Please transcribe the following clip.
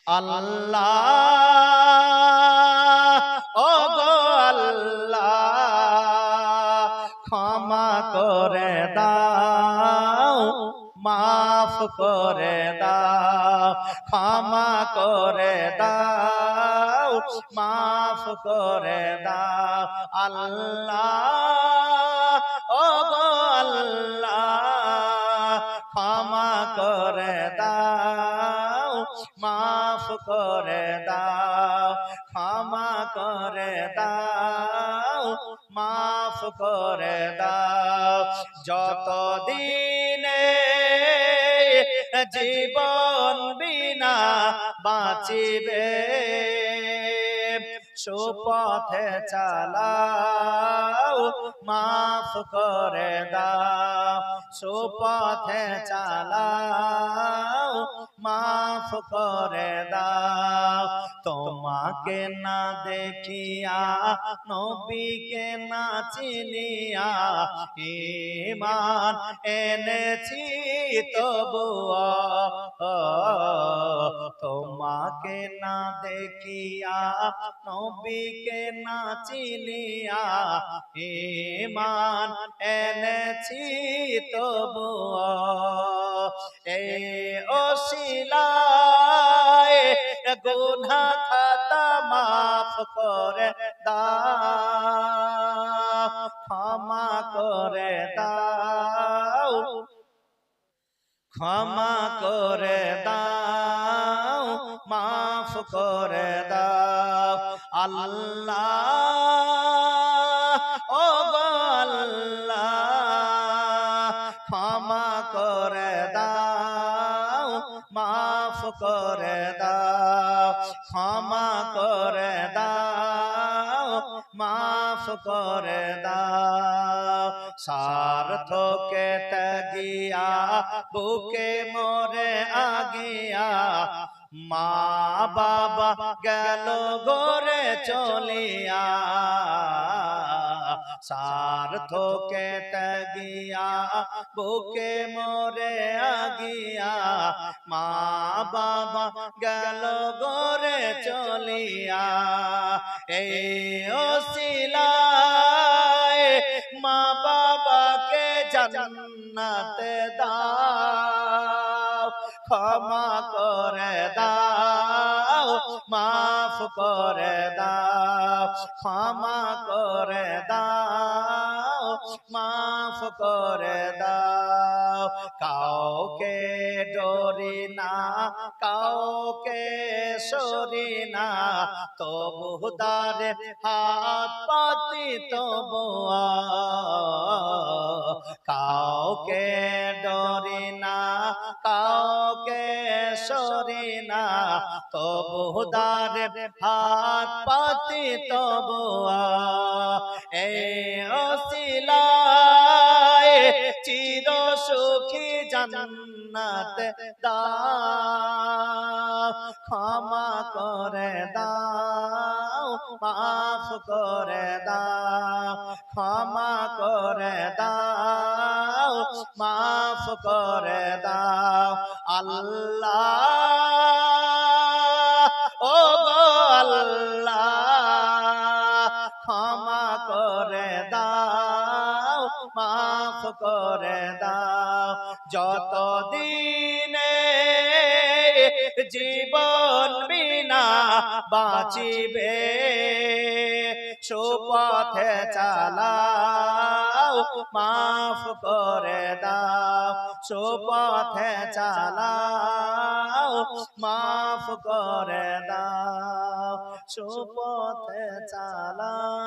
আল্লাহ ও গো আল্লাহ ক্ষমা করে দাও মাফ করে দাও ক্ষমা করে দাও মাফ করে দাও আল্লাহ ও গো আল্লাহ ক্ষমা করে দাও মাফ করে দাও ক্ষমা করে দাও মাফ করে দাও যতদিনে জীবন বিনা বাঁচিবে সুপথে চালাও মাফ করে দাও সুপথে চালাও মাফ করে দাও তোমাকে না দেখিয়া নবীকে না চিনিয়া ঈমান এনেছি তবুও তোমাকে না দেখিয়া নবীকে না চিনিয়া ঈমান এনেছি তবুও এই ওসিলায় গুনাহ খাতা মাফ করে দাও ক্ষমা করে দাও ক্ষমা করে দাও মাফ করে দাও আল্লাহ ও গো আল্লাহ ক্ষমা করে দাও মাফ করে দাও ক্ষমা করে দাও মাফ করে দাও সার্থকে ত্যাগিয়া বুকে মোরে আগিয়া মা বাবা গেল গোরে চলিয়া সার্থকে ত্যাগিয়া বুকে মোরে আগিয়া মা বাবা গেল গোরে চলিয়া এই ওসিলায় মা বাবাকে জান্নাতে দাও ক্ষমা করে দাও মাফ করে দাও ক্ষমা করে দাও মাফ করে দাও কাউকে ডরি না কাউকে সরি না তবু দারে হাত পাতি তবু কাউকে ডরি না কাউকে সরি না তবু দারে হাত পাতি তবু এই ওসিলায় চির সুখী জান্নাত দাও ক্ষমা করে দাও মাফ করে দাও ক্ষমা করে দাও মাফ করে দাও আল্লাহ ও গো আল্লাহ ক্ষমা করে দাও মাফ করে দাও যতদিনে জীবন বিনা বাঁচিবে সুপথে চালাও মাফ করে দাও সুপথে চালাও মাফ করে দাও সুপথে চালাও